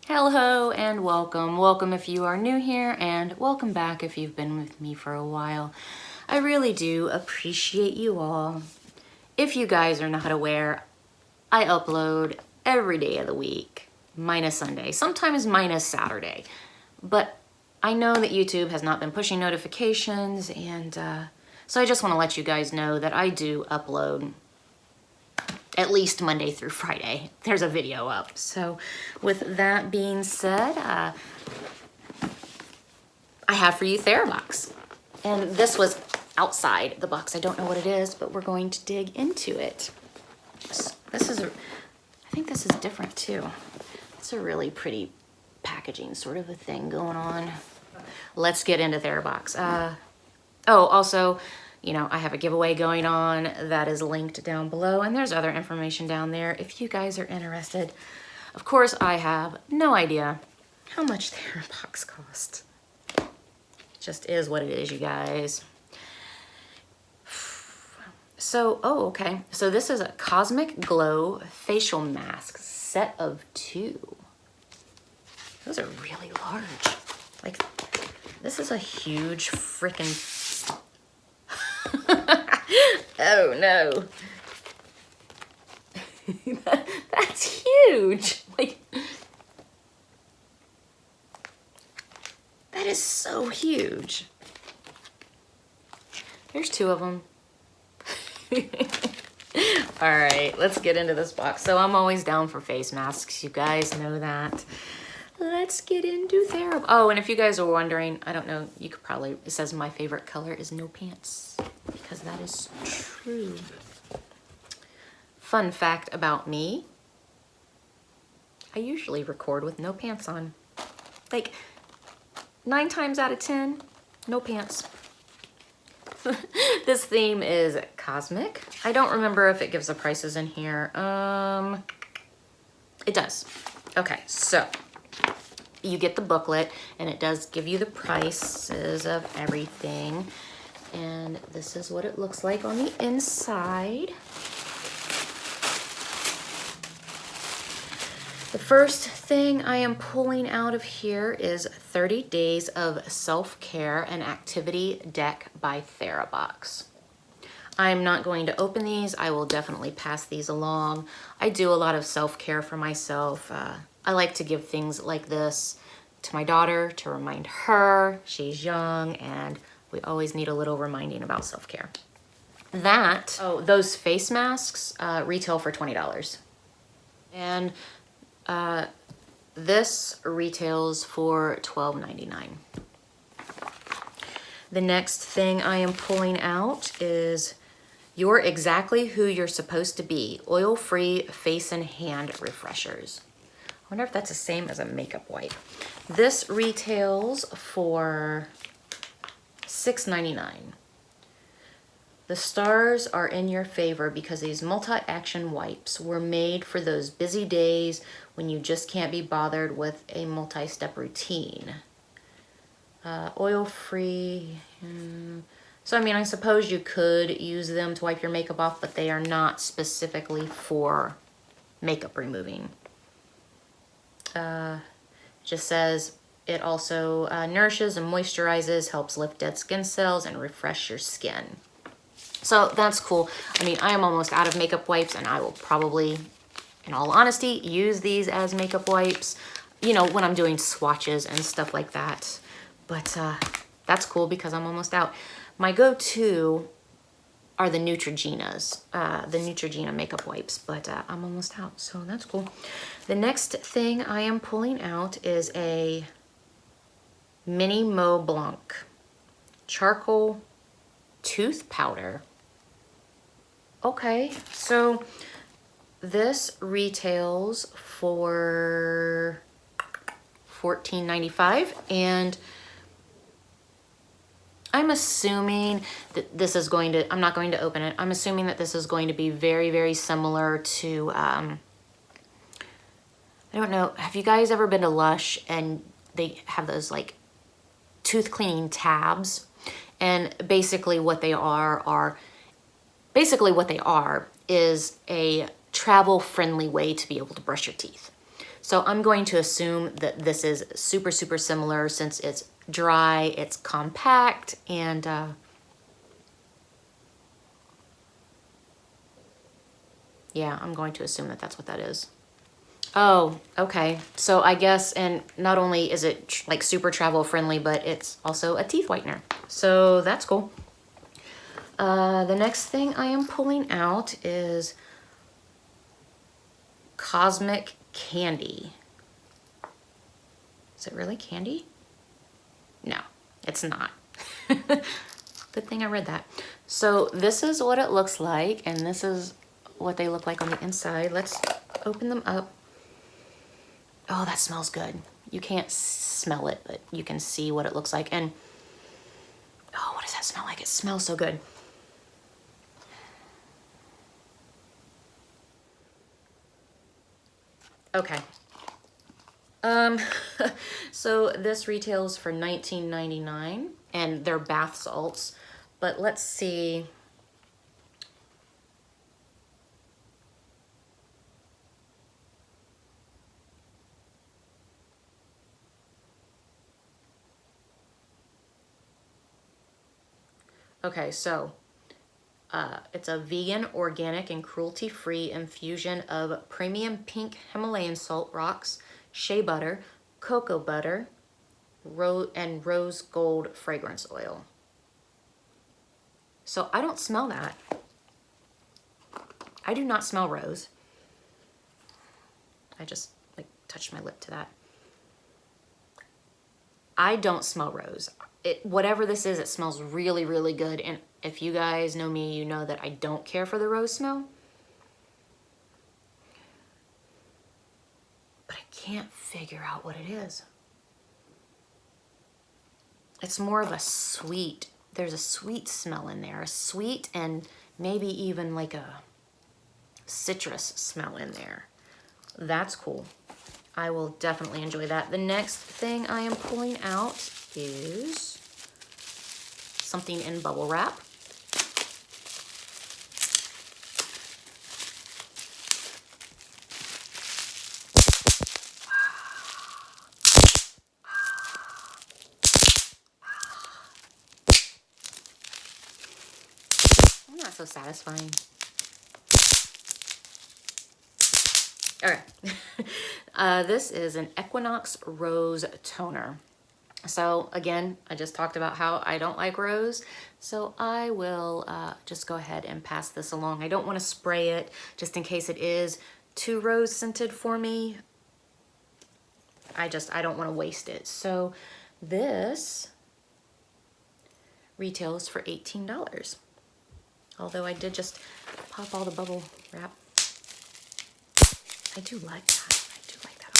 Hello and welcome. Welcome if you are new here, and welcome back if you've been with me for a while. I really do appreciate you all. If you guys are not aware, I upload every day of the week, minus Sunday, sometimes minus Saturday. But I know that YouTube has not been pushing notifications, and so I just want to let you guys know that I do upload at least Monday through Friday. There's a video up. So with that being said, I have for you Therabox. And this was outside the box. I don't know what it is, but we're going to dig into it. This is, I think this is different too. It's a really pretty packaging sort of a thing going on. Let's get into Therabox. Oh, also, you know, I have a giveaway going on that is linked down below, and there's other information down there if you guys are interested. Of course, I have no idea how much Therabox costs. It just is what it is, you guys. So, oh, okay. So this is a Cosmic Glow facial mask, set of 2. Those are really large. Like, this is a huge frickin' oh no. That's huge. Like, that is so huge. There's 2 of them. All right, let's get into this box. So I'm always down for face masks. You guys know that. Let's get into Therabox. Oh, and if you guys are wondering, I don't know, you could probably, it says my favorite color is no pants, because that is true. Fun fact about me, I usually record with no pants on. Like 9 times out of 10, no pants. This theme is cosmic. I don't remember if it gives the prices in here. It does. Okay, so you get the booklet, and it does give you the prices of everything. And this is what it looks like on the inside. The first thing I am pulling out of here is 30 Days of Self-Care and Activity Deck by Therabox. I'm not going to open these. I will definitely pass these along. I do a lot of self-care for myself. I like to give things like this to my daughter to remind her she's young, and we always need a little reminding about self-care. Those face masks retail for $20. And this retails for $12.99. The next thing I am pulling out is You're Exactly Who You're Supposed to Be, oil-free face and hand refreshers. I wonder if that's the same as a makeup wipe. This retails for $6.99. The stars are in your favor because these multi-action wipes were made for those busy days when you just can't be bothered with a multi-step routine. Oil-free. So, I mean, I suppose you could use them to wipe your makeup off, but they are not specifically for makeup removing. Just says it also nourishes and moisturizes, helps lift dead skin cells, and refresh your skin. So that's cool. I mean, I am almost out of makeup wipes, and I will probably, in all honesty, use these as makeup wipes, you know, when I'm doing swatches and stuff like that. But that's cool because I'm almost out. My go-to are the Neutrogena's, the Neutrogena makeup wipes, but I'm almost out, so that's cool. The next thing I am pulling out is a Mini Mo Blanc charcoal tooth powder. Okay, so this retails for $14.95, and I'm assuming that this is going to, I'm not going to open it, I'm assuming that this is going to be very, very similar to, I don't know, have you guys ever been to Lush and they have those like tooth cleaning tabs? And basically what they are is a travel-friendly way to be able to brush your teeth. So I'm going to assume that this is super, super similar since it's dry, it's compact, and yeah, I'm going to assume that that's what that is. Oh, okay. So I guess, and not only is it like super travel friendly, but it's also a teeth whitener. So that's cool. The next thing I am pulling out is Cosmic Candy. Is it really candy? No, it's not. Good thing I read that. So this is what it looks like, and this is what they look like on the inside. Let's open them up. Oh, that smells good. You can't smell it, but you can see what it looks like. And oh, what does that smell like? It smells so good. Okay. So this retails for $19.99 and they're bath salts, but let's see. Okay, so it's a vegan, organic, and cruelty-free infusion of premium pink Himalayan salt rocks, shea butter, cocoa butter, and rose gold fragrance oil. So I don't smell that. I do not smell rose. I just like touched my lip to that. I don't smell rose. Whatever this is, it smells really, really good. And if you guys know me, you know that I don't care for the rose smell. But I can't figure out what it is. It's more of a sweet, there's a sweet smell in there. A sweet and maybe even like a citrus smell in there. That's cool. I will definitely enjoy that. The next thing I am pulling out is something in bubble wrap. Not so satisfying. Okay. This is an Equinox Rose toner. So again, I just talked about how I don't like rose, so I will just go ahead and pass this along. I don't want to spray it just in case it is too rose scented for me. I don't want to waste it. So this retails for $18. Although I did just pop all the bubble wrap. I do like that. I do like that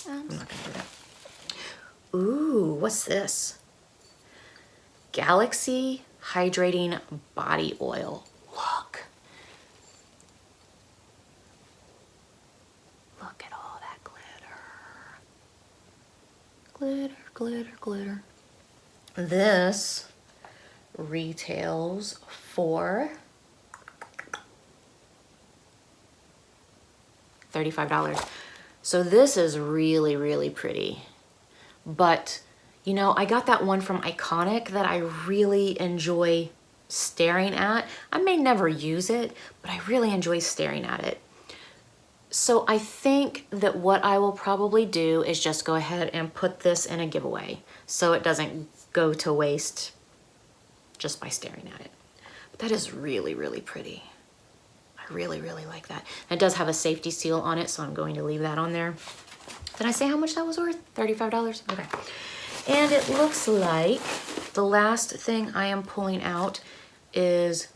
a lot. I'm not gonna do that. Ooh, what's this? Galaxy Hydrating Body Oil. Look. Look at all that glitter. Glitter, glitter, glitter. This retails for $35. So this is really, really pretty. But, you know, I got that one from Iconic that I really enjoy staring at. I may never use it, but I really enjoy staring at it. So I think that what I will probably do is just go ahead and put this in a giveaway so it doesn't go to waste just by staring at it. But that is really, really pretty. I really, really like that. It does have a safety seal on it, so I'm going to leave that on there. Did I say how much that was worth? $35? Okay. And it looks like the last thing I am pulling out is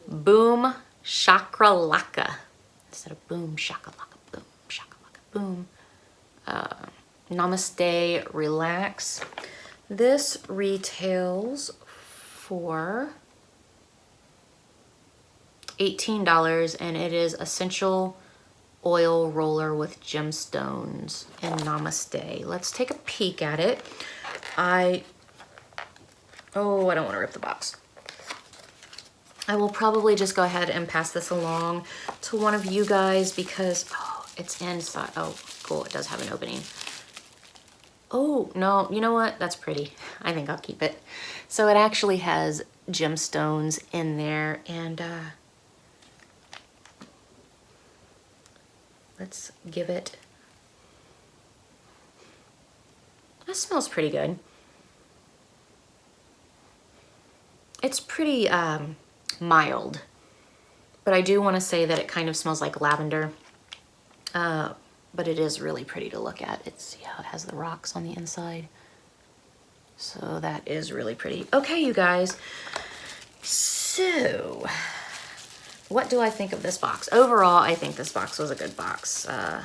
Boom Shakalaka. Instead of Boom Shakalaka, Boom Shakalaka, Boom. Namaste Relax. This retails for $18 and it is essential oil roller with gemstones and Namaste. Let's take a peek at it. I Oh, I don't want to rip the box. I will probably just go ahead and pass this along to one of you guys because, oh, it's inside. Oh, cool. It does have an opening. Oh, no, you know what? That's pretty. I think I'll keep it. So it actually has gemstones in there, and let's give it. That smells pretty good. It's pretty mild, but I do want to say that it kind of smells like lavender. But it is really pretty to look at. It's, yeah, it has the rocks on the inside. So that is really pretty. Okay, you guys. So, what do I think of this box? Overall, I think this box was a good box. I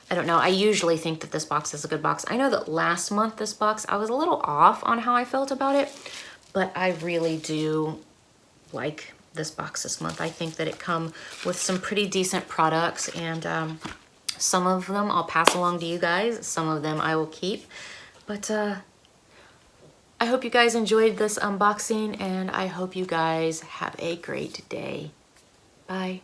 don't know. I usually think that this box is a good box. I know that last month, this box, I was a little off on how I felt about it, but I really do like this box this month. I think that it come with some pretty decent products, and some of them I'll pass along to you guys. Some of them I will keep. But I hope you guys enjoyed this unboxing, and I hope you guys have a great day. Bye.